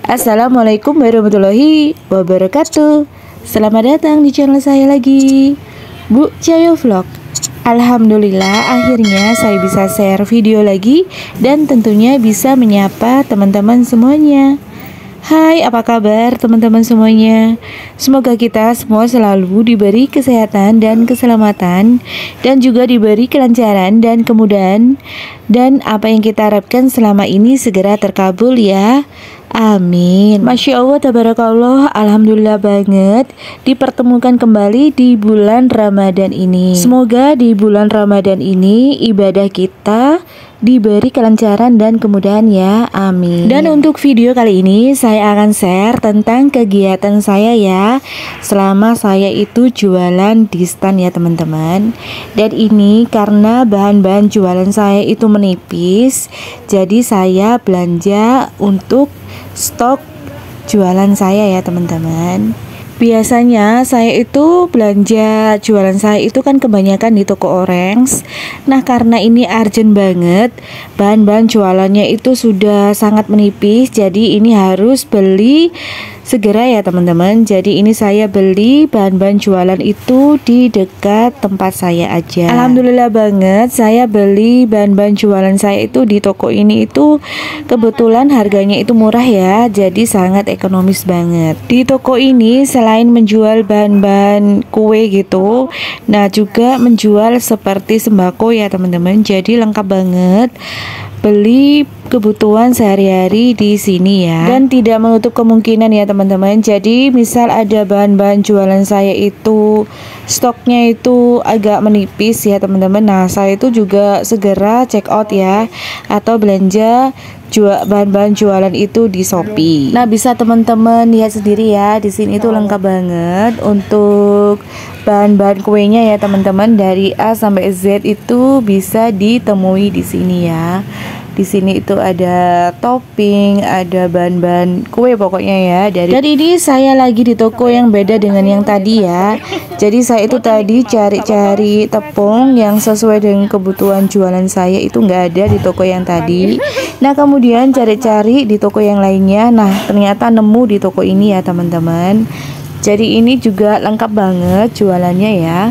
Assalamualaikum warahmatullahi wabarakatuh. Selamat datang di channel saya lagi, Bu Cayo Vlog. Alhamdulillah akhirnya saya bisa share video lagi dan tentunya bisa menyapa teman-teman semuanya. Hai, apa kabar teman-teman semuanya? Semoga kita semua selalu diberi kesehatan dan keselamatan, dan juga diberi kelancaran dan kemudahan, dan apa yang kita harapkan selama ini segera terkabul ya. Amin. Masya Allah, tabarakallah, alhamdulillah banget dipertemukan kembali di bulan Ramadan ini. Semoga di bulan Ramadan ini ibadah kita diberi kelancaran dan kemudahan ya, amin. Dan untuk video kali ini saya akan share tentang kegiatan saya ya selama saya itu jualan di stand ya teman-teman. Dan ini karena bahan-bahan jualan saya itu menipis, jadi saya belanja untuk stok jualan saya ya teman-teman. Biasanya saya itu belanja jualan saya itu kan kebanyakan di toko Orange. Nah karena ini urgent banget, bahan-bahan jualannya itu sudah sangat menipis, jadi ini harus beli segera ya teman-teman. Jadi ini saya beli bahan-bahan jualan itu di dekat tempat saya aja. Alhamdulillah banget saya beli bahan-bahan jualan saya itu di toko ini itu kebetulan harganya itu murah ya, jadi sangat ekonomis banget. Di toko ini selain menjual bahan-bahan kue gitu, nah juga menjual seperti sembako ya teman-teman. Jadi lengkap banget, beli kebutuhan sehari-hari di sini ya. Dan tidak menutup kemungkinan ya teman-teman, jadi misal ada bahan-bahan jualan saya itu stoknya itu agak menipis ya teman-teman, nah saya itu juga segera check out ya, atau belanja bahan-bahan jualan itu di Shopee. Nah bisa teman-teman lihat sendiri ya, di sini itu lengkap banget untuk bahan-bahan kuenya ya teman-teman, dari A sampai Z itu bisa ditemui di sini ya. Di sini itu ada topping, ada bahan-bahan kue pokoknya ya. Dan ini saya lagi di toko yang beda dengan yang tadi ya. Jadi saya itu tadi cari-cari tepung yang sesuai dengan kebutuhan jualan saya, itu nggak ada di toko yang tadi. Nah kemudian cari-cari di toko yang lainnya, nah ternyata nemu di toko ini ya teman-teman. Jadi ini juga lengkap banget jualannya ya.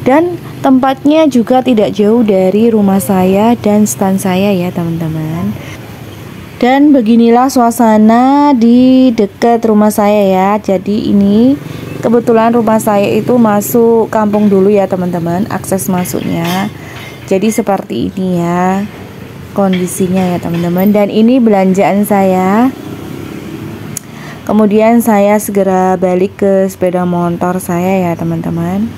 Dan tempatnya juga tidak jauh dari rumah saya dan stand saya ya teman-teman. Dan beginilah suasana di dekat rumah saya ya. Jadi ini kebetulan rumah saya itu masuk kampung dulu ya teman-teman, akses masuknya. Jadi seperti ini ya kondisinya ya teman-teman. Dan ini belanjaan saya. Kemudian saya segera balik ke sepeda motor saya ya teman-teman.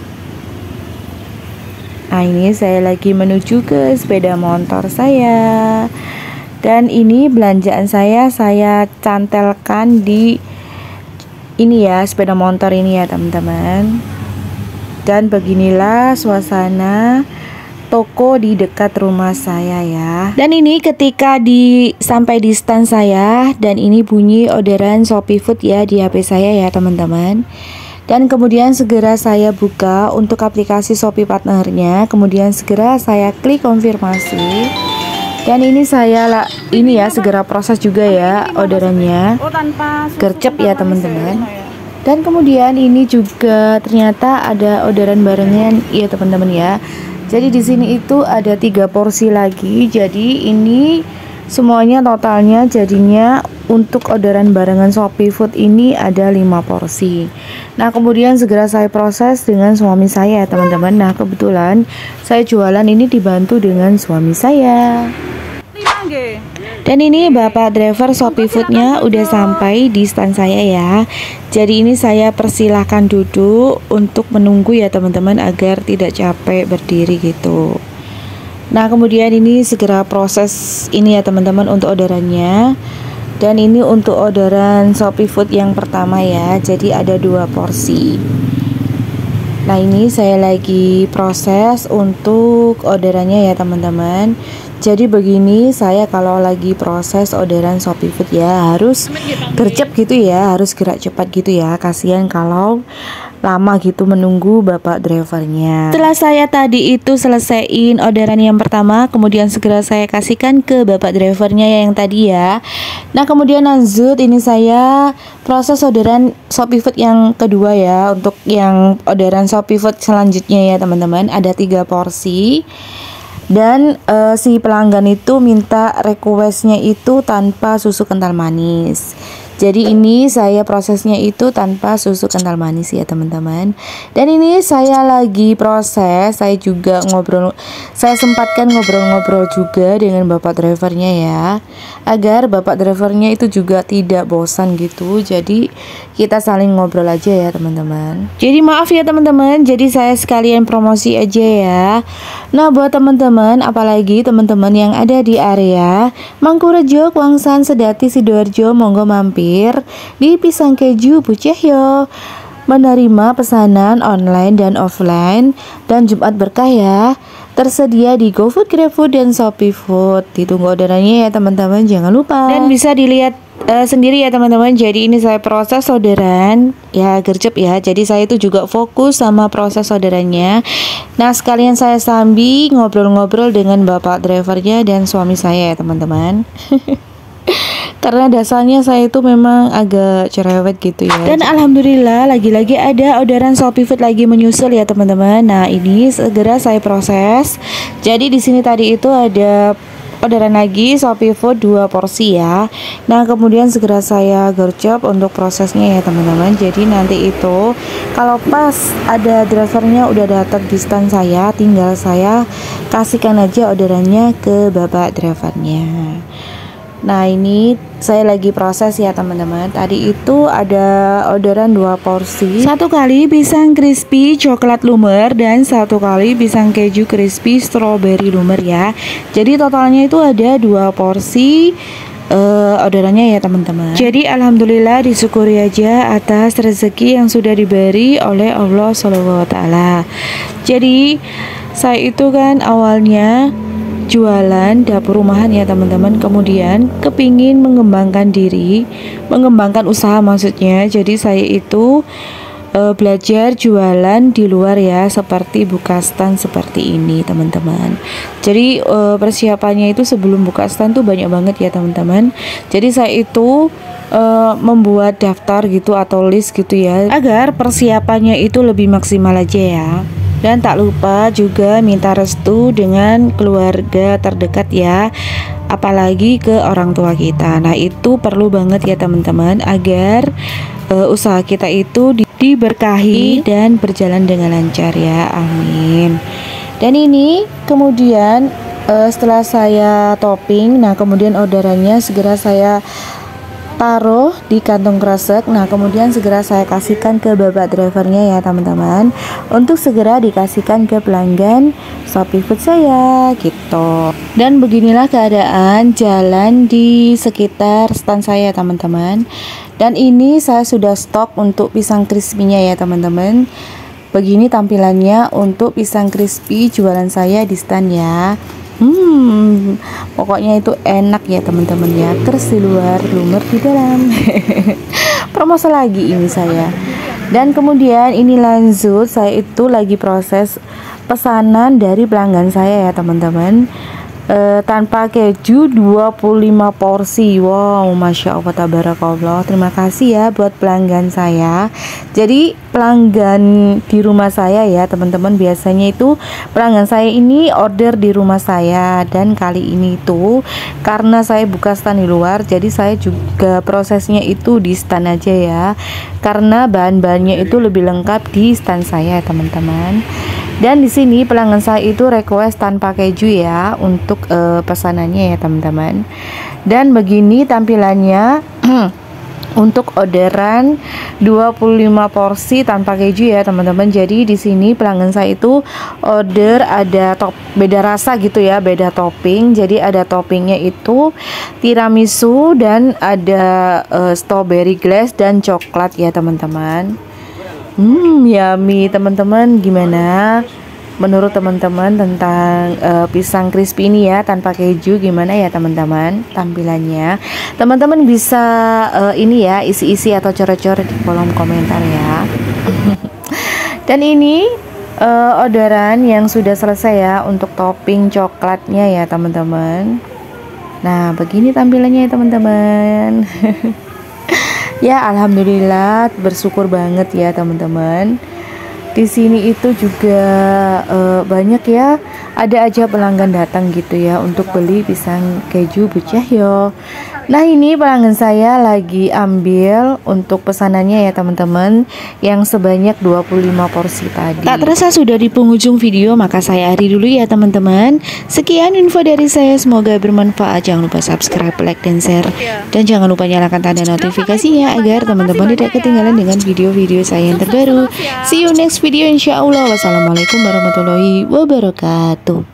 Nah ini saya lagi menuju ke sepeda motor saya. Dan ini belanjaan saya cantelkan di ini ya, sepeda motor ini ya teman-teman. Dan beginilah suasana toko di dekat rumah saya ya. Dan ini ketika sampai di stand saya, dan ini bunyi orderan Shopee Food ya di HP saya ya teman-teman. Dan kemudian segera saya buka untuk aplikasi Shopee partnernya, kemudian segera saya klik konfirmasi. Dan ini saya segera proses juga ya orderannya, gercep ya teman-teman. Dan kemudian ini juga ternyata ada orderan barengan ya teman-teman ya. Jadi di sini itu ada 3 porsi lagi. Jadi ini semuanya totalnya jadinya untuk orderan barengan Shopee Food ini ada 5 porsi. Nah kemudian segera saya proses dengan suami saya teman-teman. Nah kebetulan saya jualan ini dibantu dengan suami saya. Dan ini bapak driver Shopee Foodnya udah sampai di stand saya ya. Jadi ini saya persilahkan duduk untuk menunggu ya teman-teman, agar tidak capek berdiri gitu. Nah kemudian ini segera proses ini ya teman-teman untuk orderannya. Dan ini untuk orderan Shopee Food yang pertama ya. Jadi ada 2 porsi. Nah ini saya lagi proses untuk orderannya ya teman-teman. Jadi begini, saya kalau lagi proses orderan Shopee Food ya harus gercep gitu ya, harus gerak cepat gitu ya. Kasihan kalau lama gitu menunggu bapak drivernya. Setelah saya tadi itu selesaiin orderan yang pertama, kemudian segera saya kasihkan ke bapak drivernya yang tadi ya. Nah kemudian lanjut, ini saya proses orderan Shopee Food yang kedua ya. Untuk yang orderan Shopee Food selanjutnya ya teman-teman, ada 3 porsi. Dan si pelanggan itu minta requestnya itu tanpa susu kental manis. Jadi ini saya prosesnya itu tanpa susu kental manis ya teman-teman. Dan ini saya lagi proses, saya juga saya sempatkan ngobrol-ngobrol juga dengan bapak drivernya ya, agar bapak drivernya itu juga tidak bosan gitu. Jadi kita saling ngobrol aja ya teman-teman. Jadi maaf ya teman-teman, jadi saya sekalian promosi aja ya. Nah buat teman-teman, apalagi teman-teman yang ada di area Mangkurejo, Kuangsan, Sedati, Sidoarjo, monggo mampir di Pisang Keju Bu Cahyo, menerima pesanan online dan offline, dan Jumat berkah ya. Tersedia di GoFood, GrabFood, dan Shopee Food. Ditunggu orderannya ya teman-teman, jangan lupa. Dan bisa dilihat sendiri ya teman-teman. Jadi ini saya proses orderan ya, gercep ya. Jadi saya itu juga fokus sama proses orderannya. Nah sekalian saya sambil ngobrol-ngobrol dengan bapak drivernya dan suami saya ya teman-teman. Karena dasarnya saya itu memang agak cerewet gitu ya. Dan alhamdulillah lagi-lagi ada orderan Shopee Food lagi menyusul ya teman-teman. Nah ini segera saya proses. Jadi di sini tadi itu ada orderan lagi Shopee Food 2 porsi ya. Nah kemudian segera saya gercep untuk prosesnya ya teman-teman. Jadi nanti itu kalau pas ada drivernya udah datang di stand saya, tinggal saya kasihkan aja orderannya ke bapak drivernya. Nah ini saya lagi proses ya teman-teman. Tadi itu ada orderan 2 porsi, 1 kali pisang crispy coklat lumer dan 1 kali pisang keju crispy strawberry lumer ya. Jadi totalnya itu ada 2 porsi orderannya ya teman-teman. Jadi alhamdulillah disyukuri aja atas rezeki yang sudah diberi oleh Allah SWT. Jadi saya itu kan awalnya jualan dapur rumahan ya teman-teman, kemudian kepingin mengembangkan diri, mengembangkan usaha maksudnya. Jadi saya itu belajar jualan di luar ya, seperti buka stand seperti ini teman-teman. Jadi persiapannya itu sebelum buka stand tuh banyak banget ya teman-teman. Jadi saya itu membuat daftar gitu atau list gitu ya, agar persiapannya itu lebih maksimal aja ya. Dan tak lupa juga minta restu dengan keluarga terdekat ya, apalagi ke orang tua kita. Nah itu perlu banget ya teman-teman, agar usaha kita itu diberkahi dan berjalan dengan lancar ya, amin. Dan ini kemudian setelah saya topping, nah kemudian orderannya segera saya taruh di kantong kresek. Nah kemudian segera saya kasihkan ke bapak drivernya ya teman-teman, untuk segera dikasihkan ke pelanggan Shopee Food saya gitu. Dan beginilah keadaan jalan di sekitar stand saya teman-teman. Dan ini saya sudah stok untuk pisang crispy-nya ya teman-teman. Begini tampilannya untuk pisang crispy jualan saya di stand ya. Pokoknya itu enak ya teman-teman ya, kers di luar, lumer di dalam. Promosi lagi ini saya. Dan kemudian ini lanjut, saya itu lagi proses pesanan dari pelanggan saya ya teman-teman. Tanpa keju 25 porsi. Wow, masya Allah tabarakallah. Terima kasih ya buat pelanggan saya. Jadi pelanggan di rumah saya ya teman-teman, biasanya itu pelanggan saya ini order di rumah saya. Dan kali ini tuh karena saya buka stand di luar, jadi saya juga prosesnya itu di stand aja ya, karena bahan-bahannya itu lebih lengkap di stand saya teman-teman. Dan di sini pelanggan saya itu request tanpa keju ya untuk pesanannya ya teman-teman. Dan begini tampilannya untuk orderan 25 porsi tanpa keju ya teman-teman. Jadi di sini pelanggan saya itu order ada beda rasa gitu ya, beda topping. Jadi ada toppingnya itu tiramisu dan ada strawberry glaze dan coklat ya teman-teman. Yummy teman-teman, gimana? menurut teman-teman tentang pisang crispy ini ya tanpa keju gimana ya teman-teman tampilannya. Teman-teman bisa ini ya isi-isi atau coret-coret di kolom komentar ya. Dan ini orderan yang sudah selesai ya untuk topping coklatnya ya teman-teman. Nah begini tampilannya ya teman-teman. Ya alhamdulillah bersyukur banget ya teman-teman. Di sini itu juga banyak ya, ada aja pelanggan datang gitu ya untuk beli pisang keju Bu Cahyo. Nah ini pelanggan saya lagi ambil untuk pesanannya ya teman-teman, yang sebanyak 25 porsi tadi. Tak terasa sudah di penghujung video, maka saya akhiri dulu ya teman-teman. Sekian info dari saya, semoga bermanfaat. Jangan lupa subscribe, like, dan share, dan jangan lupa nyalakan tanda notifikasinya agar teman-teman tidak ketinggalan dengan video-video saya yang terbaru. See you next video insya Allah. Wassalamualaikum warahmatullahi wabarakatuh.